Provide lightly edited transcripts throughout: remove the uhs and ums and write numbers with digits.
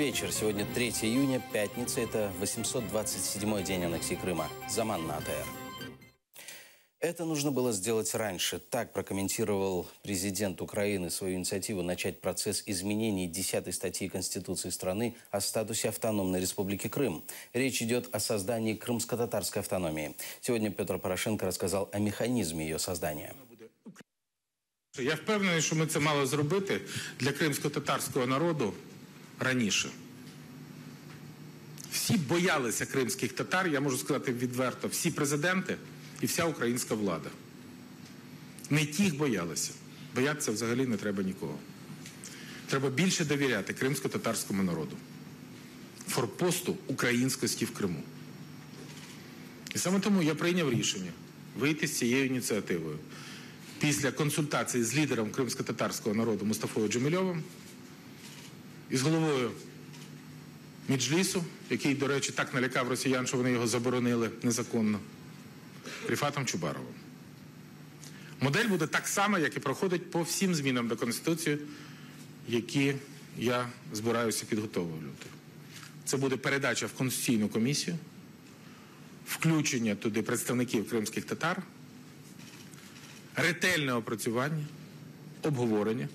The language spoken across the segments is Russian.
вечер. Сегодня 3 июня, пятница. Это 827-й день аннексии Крыма. Заман на АТР. Это нужно было сделать раньше. Так прокомментировал президент Украины свою инициативу начать процесс изменений 10-й статьи Конституции страны о статусе автономной республики Крым. Речь идет о создании крымско-татарской автономии. Сегодня Петр Порошенко рассказал о механизме ее создания. Я впевнений, що ми це мали зробити для кримсько-татарського народу раніше. Всі боялися кримських татар, я можу сказати відверто, всі президенти і вся українська влада. Не тих боялися. Боятися взагалі не треба нікого. Треба більше довіряти кримсько-татарському народу. Форпосту українськості в Криму. І саме тому я прийняв рішення вийти з цією ініціативою. Після консультації з лідером кримсько-татарського народу Мустафою Джемільовим і з головою Меджлісу, який, до речі, так налякав росіян, що вони його заборонили незаконно, Ріфатом Чубаровим. Модель буде так само, як і проходить по всім змінам до Конституції, які я збираюся підготовлювати. Це буде передача в Конституційну комісію, включення туди представників кримських татар, ретельне опрацювання, обговорення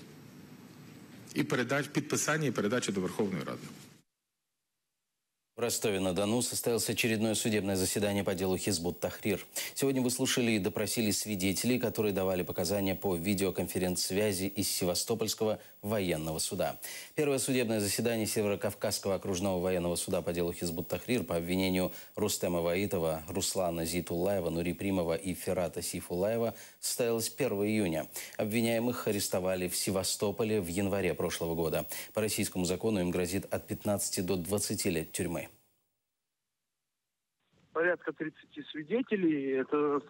і підписання і передача до Верховної Ради. В Ростове-на-Дону состоялось очередное судебное заседание по делу Хизбут Тахрир. Сегодня выслушали и допросили свидетелей, которые давали показания по видеоконференц-связи из Севастопольского военного суда. Первое судебное заседание Северокавказского окружного военного суда по делу Хизбут Тахрир по обвинению Рустема Ваитова, Руслана Зейтуллаева, Нури Примова и Ферата Сейфуллаева состоялось 1 июня. Обвиняемых арестовали в Севастополе в январе прошлого года. По российскому закону им грозит от 15 до 20 лет тюрьмы. Порядка 30 свидетелей, это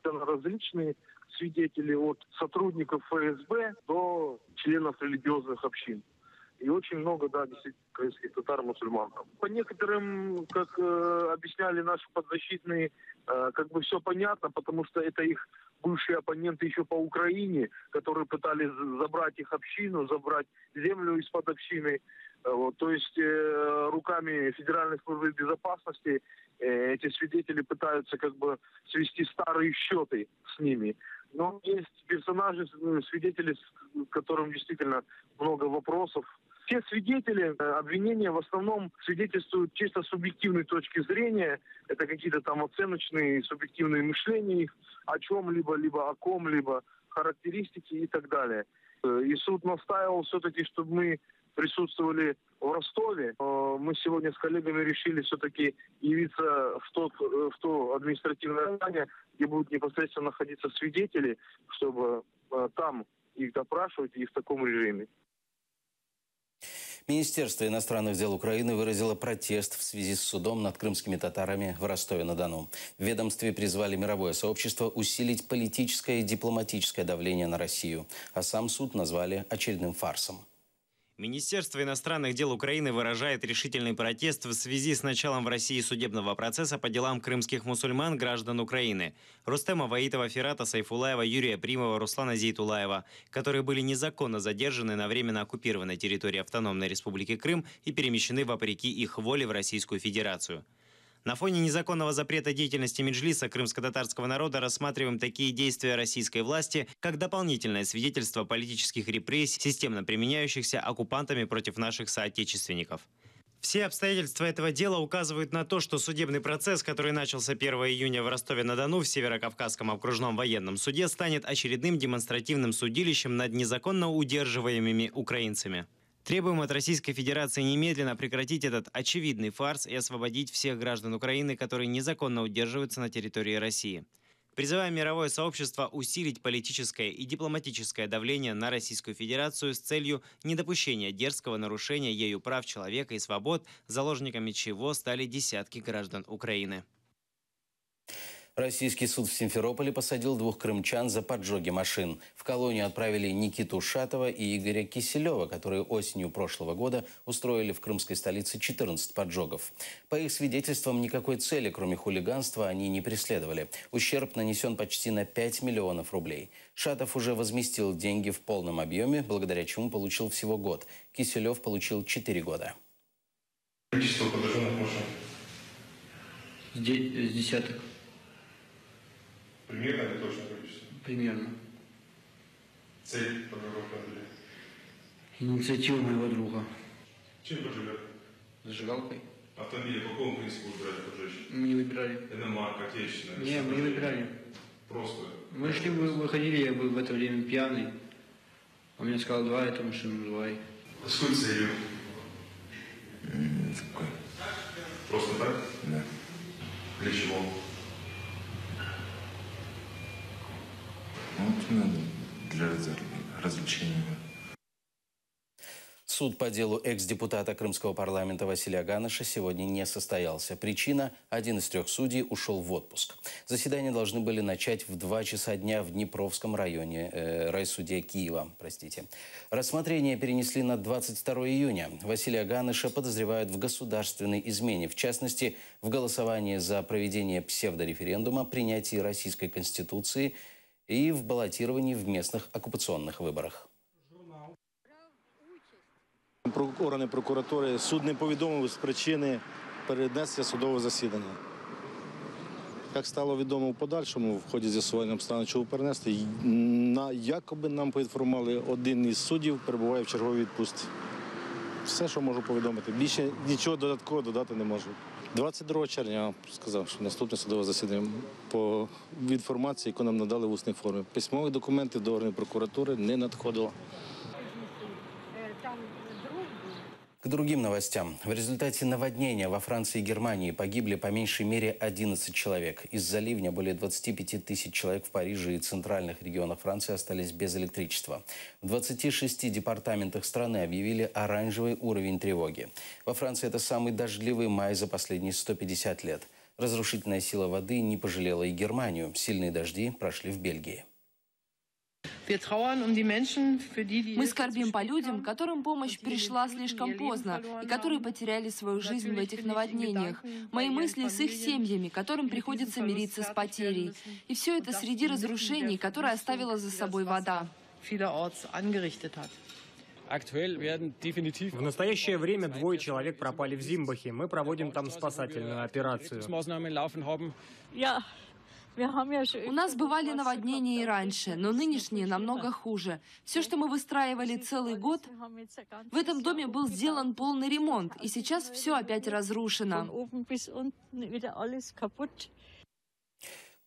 различные свидетели, от сотрудников ФСБ до членов религиозных общин. И очень много, да, действительно, крымских татар, мусульман. По некоторым, как объясняли наши подзащитные, как бы все понятно, потому что это их бывшие оппоненты еще по Украине, которые пытались забрать их общину, забрать землю из-под общины. Вот, то есть руками Федеральной службы безопасности эти свидетели пытаются как бы свести старые счеты с ними. Но есть персонажи, свидетели, с которым действительно много вопросов. Все свидетели обвинения в основном свидетельствуют чисто субъективной точки зрения. Это какие-то там оценочные, субъективные мышления их о чем-либо, либо о ком-либо, характеристики и так далее. И суд настаивал все-таки, чтобы мы присутствовали в Ростове. Мы сегодня с коллегами решили все-таки явиться в то административное здание, где будут непосредственно находиться свидетели, чтобы там их допрашивать и в таком режиме. Министерство иностранных дел Украины выразило протест в связи с судом над крымскими татарами в Ростове-на-Дону. В ведомстве призвали мировое сообщество усилить политическое и дипломатическое давление на Россию. А сам суд назвали очередным фарсом. Министерство иностранных дел Украины выражает решительный протест в связи с началом в России судебного процесса по делам крымских мусульман, граждан Украины, Рустема Ваитова, Ферата Сейфуллаева, Юрия Примова, Руслана Зейтуллаева, которые были незаконно задержаны на временно оккупированной территории Автономной Республики Крым и перемещены вопреки их воле в Российскую Федерацию. На фоне незаконного запрета деятельности Меджлиса крымско-татарского народа рассматриваем такие действия российской власти, как дополнительное свидетельство политических репрессий, системно применяющихся оккупантами против наших соотечественников. Все обстоятельства этого дела указывают на то, что судебный процесс, который начался 1 июня в Ростове-на-Дону в Северокавказском окружном военном суде, станет очередным демонстративным судилищем над незаконно удерживаемыми украинцами. Требуем от Российской Федерации немедленно прекратить этот очевидный фарс и освободить всех граждан Украины, которые незаконно удерживаются на территории России. Призываем мировое сообщество усилить политическое и дипломатическое давление на Российскую Федерацию с целью недопущения дерзкого нарушения ею прав человека и свобод, заложниками чего стали десятки граждан Украины. Российский суд в Симферополе посадил 2 крымчан за поджоги машин. В колонию отправили Никиту Шатова и Игоря Киселева, которые осенью прошлого года устроили в крымской столице 14 поджогов. По их свидетельствам, никакой цели, кроме хулиганства, они не преследовали. Ущерб нанесен почти на 5 миллионов рублей. Шатов уже возместил деньги в полном объеме, благодаря чему получил всего год. Киселев получил 4 года. Количество подожженных машин? С десяток. Примерно или точное количество? Примерно. Цель подготовки Андрея? Инициатива моего друга. Чем поджигать? Зажигалкой. Автомобили по какому принципу выбирали поджечь? Мы не выбирали. Иномарка, отечественная? Не, мы не выбирали. Просто? Мы шли, выходили, я был в это время пьяный. Он мне сказал, давай эту машину, давай. А с какой целью? Какой? Просто так? Да. Для чего? Вот надо для развлечения. Суд по делу экс-депутата Крымского парламента Василия Ганыша сегодня не состоялся. Причина – 1 из 3 судей ушел в отпуск. Заседания должны были начать в 2 часа дня в Днепровском районе, райсуде Киева. Рассмотрение перенесли на 22 июня. Василия Ганыша подозревают в государственной измене, в частности, в голосовании за проведение псевдореферендума, принятии Российской Конституции и в баллотировании в местных оккупационных выборах. Органи прокуратури, суд не повідомив з причини перенесення судового засідання. Як стало відомо в подальшому, в ході з'ясування обставин, чого перенести, якоби нам поінформували, один із суддів перебуває в черговій відпустці. Все, що можу повідомити. Більше нічого додатково додати не можу. 22 червня я сказав, що наступне судове засідання по інформації, яку нам надали в усній формі. Письмових документів до органів прокуратури не надходило. К другим новостям. В результате наводнения во Франции и Германии погибли по меньшей мере 11 человек. Из-за ливня более 25 тысяч человек в Париже и центральных регионах Франции остались без электричества. В 26 департаментах страны объявили оранжевый уровень тревоги. Во Франции это самый дождливый май за последние 150 лет. Разрушительная сила воды не пожалела и Германию. Сильные дожди прошли в Бельгии. Мы скорбим по людям, которым помощь пришла слишком поздно и которые потеряли свою жизнь в этих наводнениях. Мои мысли с их семьями, которым приходится мириться с потерей. И все это среди разрушений, которые оставила за собой вода. В настоящее время 2 человек пропали в Зимбахе. Мы проводим там спасательную операцию. У нас бывали наводнения и раньше, но нынешние намного хуже. Все, что мы выстраивали целый год, в этом доме был сделан полный ремонт, и сейчас все опять разрушено.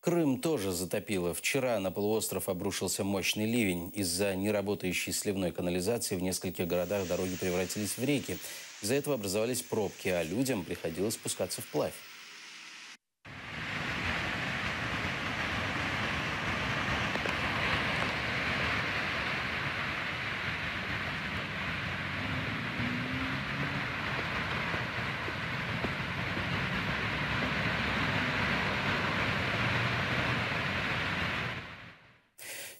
Крым тоже затопило. Вчера на полуостров обрушился мощный ливень. Из-за неработающей сливной канализации в нескольких городах дороги превратились в реки. Из-за этого образовались пробки, а людям приходилось спускаться вплавь.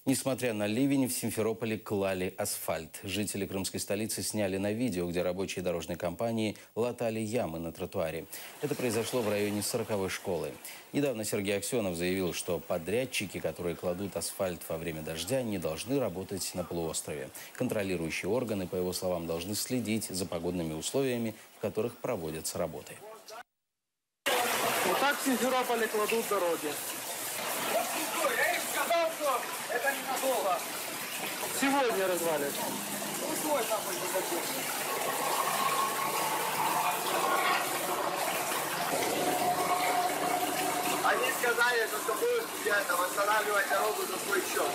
Несмотря на ливень, в Симферополе клали асфальт. Жители крымской столицы сняли на видео, где рабочие дорожной компании латали ямы на тротуаре. Это произошло в районе 40-й школы. Недавно Сергей Аксенов заявил, что подрядчики, которые кладут асфальт во время дождя, не должны работать на полуострове. Контролирующие органы, по его словам, должны следить за погодными условиями, в которых проводятся работы. Вот так в Симферополе кладут дороги. Это ненадолго. Сегодня развалит. Они сказали, что будут восстанавливать дорогу за свой счет.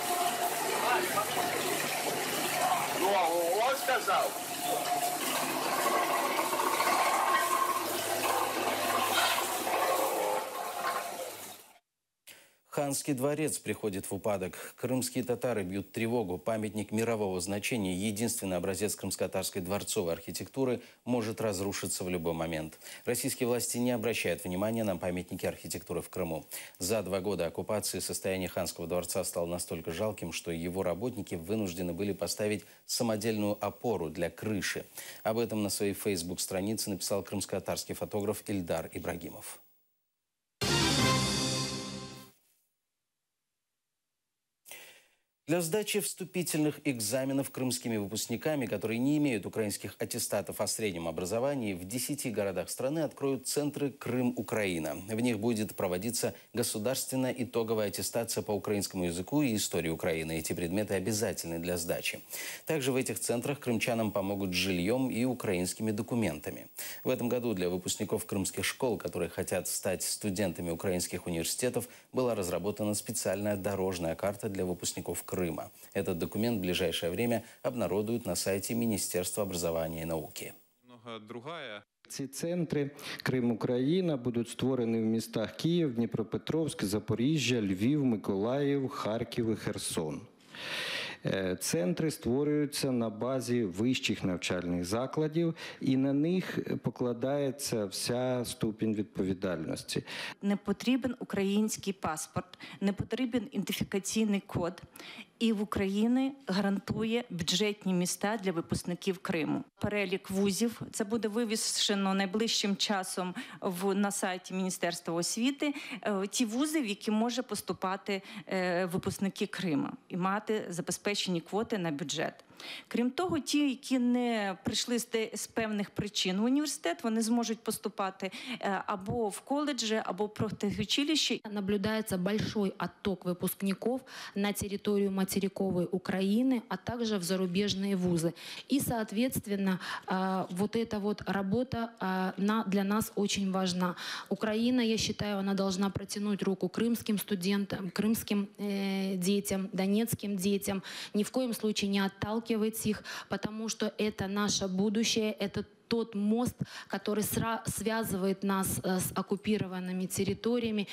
Ну, он сказал. Ханский дворец приходит в упадок. Крымские татары бьют тревогу. Памятник мирового значения, единственный образец крымско-татарской дворцовой архитектуры, может разрушиться в любой момент. Российские власти не обращают внимания на памятники архитектуры в Крыму. За 2 года оккупации состояние Ханского дворца стало настолько жалким, что его работники вынуждены были поставить самодельную опору для крыши. Об этом на своей фейсбук-странице написал крымско-татарский фотограф Ильдар Ибрагимов. Для сдачи вступительных экзаменов крымскими выпускниками, которые не имеют украинских аттестатов о среднем образовании, в 10 городах страны откроют центры «Крым-Украина». В них будет проводиться государственная итоговая аттестация по украинскому языку и истории Украины. Эти предметы обязательны для сдачи. Также в этих центрах крымчанам помогут с жильем и украинскими документами. В этом году для выпускников крымских школ, которые хотят стать студентами украинских университетов, была разработана специальная дорожная карта для выпускников Крыма. Этот документ в ближайшее время обнародуют на сайте Министерства образования и науки. Ці центри «Крим-Україна» будуть створені в містах Київ, Дніпропетровськ, Запоріжжя, Львів, Миколаїв, Харків і Херсон. Центри створюються на базі вищих навчальних закладів, і на них покладається вся ступінь відповідальності. Не потрібен український паспорт, не потрібен ідентифікаційний код. І в Україні гарантує бюджетні міста для випускників Криму. Перелік вузів, це буде вивішено найближчим часом на сайті Міністерства освіти, ті вузи, в які може поступати випускники Криму і мати забезпечені квоти на бюджет. Крім того, ті, які не прийшли з певних причин в університет, вони зможуть поступати або в колледжи, або в профтехучилище. Наблюдается большой отток выпускников на территорию материковой Украины, а также в зарубежные вузы. И, соответственно, вот эта вот работа для нас очень важна. Украина, я считаю, она должна протянуть руку крымским студентам, крымским детям, донецким детям, ни в коем случае не отталкивать их, потому что это наше будущее, это тот мост, который связывает нас с оккупированными территориями.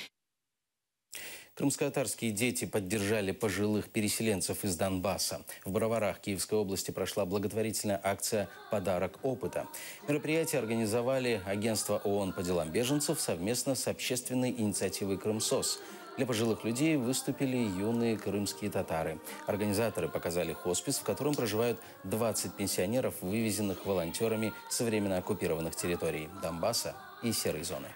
Крымско-татарские дети поддержали пожилых переселенцев из Донбасса. В Броварах Киевской области прошла благотворительная акция «Подарок опыта». Мероприятие организовали Агентство ООН по делам беженцев совместно с общественной инициативой «Крымсос». Для пожилых людей выступили юные крымские татары. Организаторы показали хоспис, в котором проживают 20 пенсионеров, вывезенных волонтерами с временно оккупированных территорий Донбасса и серой зоны.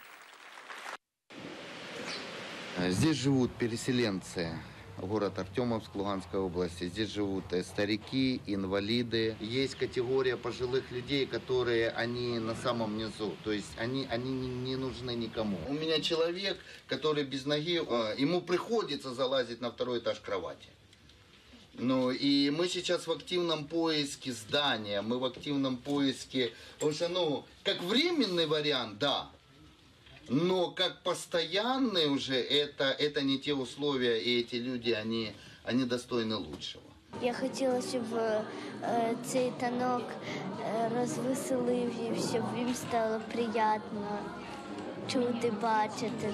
Здесь живут переселенцы, город Артемовск, Луганской области. Здесь живут старики, инвалиды. Есть категория пожилых людей, которые они на самом низу. То есть они не нужны никому. У меня человек, который без ноги, ему приходится залазить на 2-й этаж кровати. Ну и мы сейчас в активном поиске здания, мы в активном поиске, потому что, как временный вариант, да. Но как постоянные уже, это не те условия, и эти люди, они достойны лучшего. Я хотіла, щоб цей танок розвеселив їх, щоб їм стало приємно чути, бачити.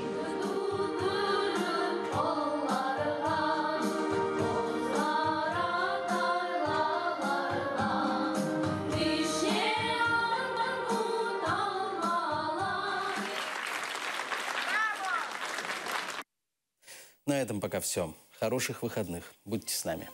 На этом пока все. Хороших выходных. Будьте с нами.